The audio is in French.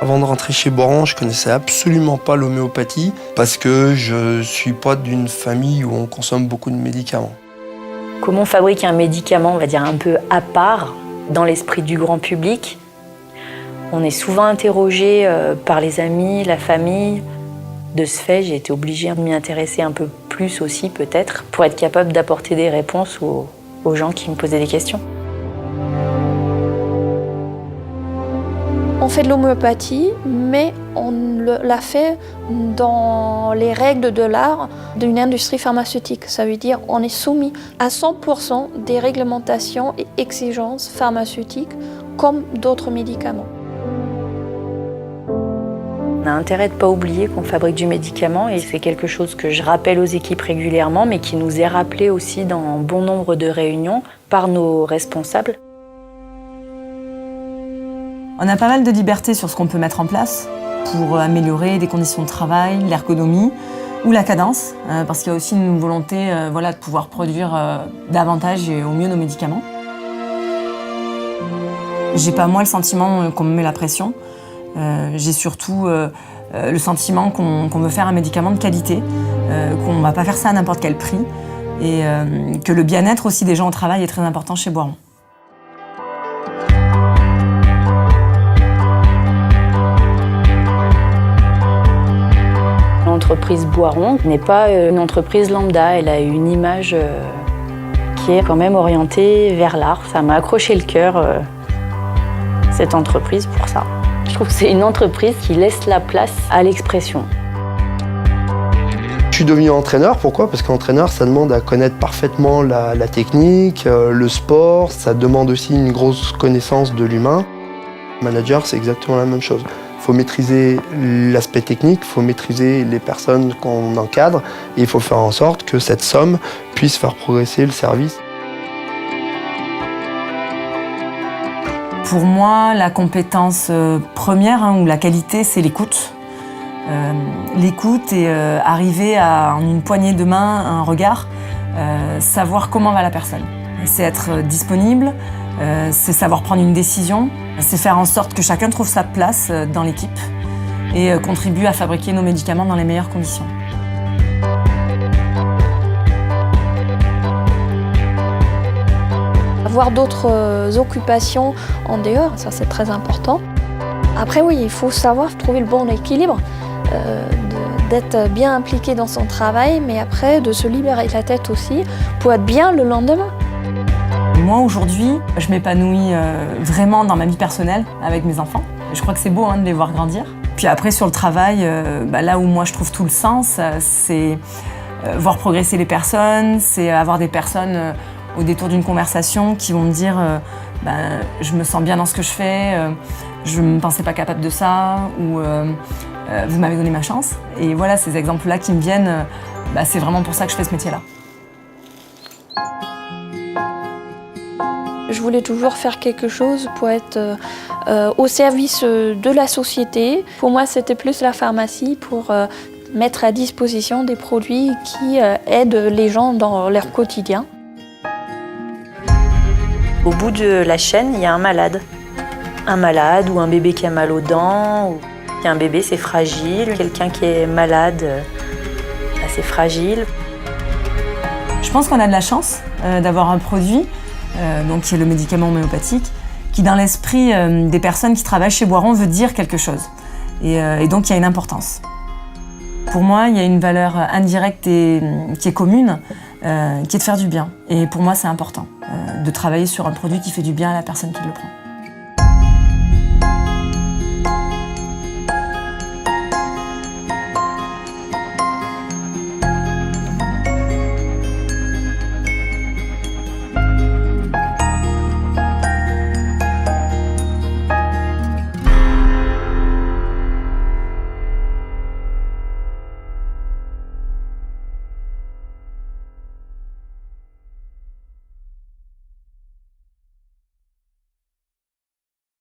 Avant de rentrer chez Boiron, je connaissais absolument pas l'homéopathie parce que je suis pas d'une famille où on consomme beaucoup de médicaments. Comment on fabrique un médicament, on va dire un peu à part, dans l'esprit du grand public? On est souvent interrogé par les amis, la famille. De ce fait, j'ai été obligée de m'y intéresser un peu plus aussi, peut-être, pour être capable d'apporter des réponses aux gens qui me posaient des questions. On fait de l'homéopathie, mais on l'a fait dans les règles de l'art d'une industrie pharmaceutique. Ça veut dire qu'on est soumis à 100% des réglementations et exigences pharmaceutiques comme d'autres médicaments. On a intérêt de ne pas oublier qu'on fabrique du médicament et c'est quelque chose que je rappelle aux équipes régulièrement, mais qui nous est rappelé aussi dans bon nombre de réunions par nos responsables. On a pas mal de liberté sur ce qu'on peut mettre en place pour améliorer les conditions de travail, l'ergonomie ou la cadence, parce qu'il y a aussi une volonté de pouvoir produire davantage et au mieux nos médicaments. J'ai pas moi le sentiment qu'on me met la pression. J'ai surtout le sentiment qu'on veut faire un médicament de qualité, qu'on ne va pas faire ça à n'importe quel prix et que le bien-être aussi des gens au travail est très important chez Boiron. L'entreprise Boiron n'est pas une entreprise lambda, elle a une image qui est quand même orientée vers l'art. Ça m'a accroché le cœur, cette entreprise, pour ça. Je trouve que c'est une entreprise qui laisse la place à l'expression. Je suis devenu entraîneur, pourquoi? Parce qu'entraîneur, ça demande à connaître parfaitement la technique, le sport, ça demande aussi une grosse connaissance de l'humain. Manager, c'est exactement la même chose. Il faut maîtriser l'aspect technique, il faut maîtriser les personnes qu'on encadre et il faut faire en sorte que cette somme puisse faire progresser le service. Pour moi, la compétence première ou la qualité, c'est l'écoute. L'écoute et arriver à, en une poignée de main, un regard, savoir comment va la personne. C'est être disponible, c'est savoir prendre une décision, c'est faire en sorte que chacun trouve sa place dans l'équipe et contribue à fabriquer nos médicaments dans les meilleures conditions. Avoir d'autres occupations en dehors, ça c'est très important. Après oui, il faut savoir trouver le bon équilibre, d'être bien impliqué dans son travail, mais après de se libérer la tête aussi pour être bien le lendemain. Moi aujourd'hui, je m'épanouis vraiment dans ma vie personnelle avec mes enfants. Je crois que c'est beau de les voir grandir. Puis après sur le travail, là où moi je trouve tout le sens, c'est voir progresser les personnes, c'est avoir des personnes au détour d'une conversation qui vont me dire je me sens bien dans ce que je fais, je ne me pensais pas capable de ça, ou vous m'avez donné ma chance. Et voilà, ces exemples-là qui me viennent, c'est vraiment pour ça que je fais ce métier-là. Je voulais toujours faire quelque chose pour être au service de la société. Pour moi, c'était plus la pharmacie pour mettre à disposition des produits qui aident les gens dans leur quotidien. Au bout de la chaîne, il y a un malade. Un malade ou un bébé qui a mal aux dents. Ou un bébé, c'est fragile. Quelqu'un qui est malade, c'est fragile. Je pense qu'on a de la chance d'avoir un produit, donc qui est le médicament homéopathique, qui dans l'esprit des personnes qui travaillent chez Boiron veut dire quelque chose. Et donc il y a une importance. Pour moi, il y a une valeur indirecte et qui est commune, qui est de faire du bien. Et pour moi, c'est important de travailler sur un produit qui fait du bien à la personne qui le prend.